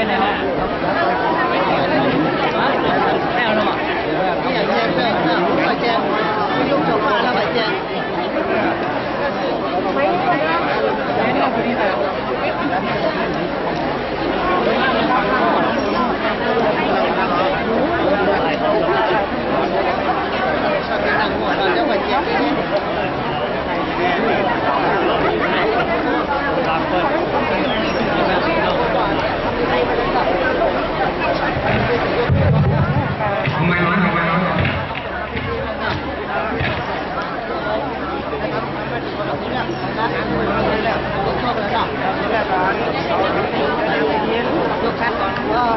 ไหนฮะแม่เอาหรอนี่อย่างแจ้งเลยไปแจ้งไม่ยุ่งกับป้าแล้วไปแจ้งไม่ได้คนนี้เลย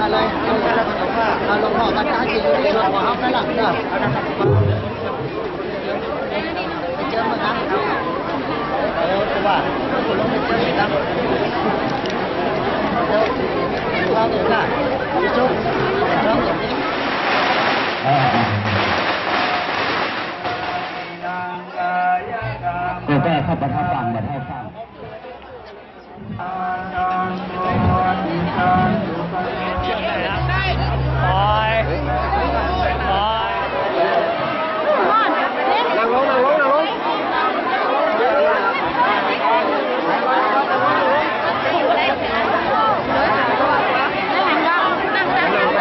อะไรเอาลงห่อตาตาจีอยู่ในหลวงเขาไปหลังเด้อไปเจอมาครับตัวว่าคุณลงไปเจอครับเดี๋ยวเราเดี๋ยวน่ะจุ๊บเราอย่างนี้ตัวแก้เข้าประทับฟังมาเท่าฟัง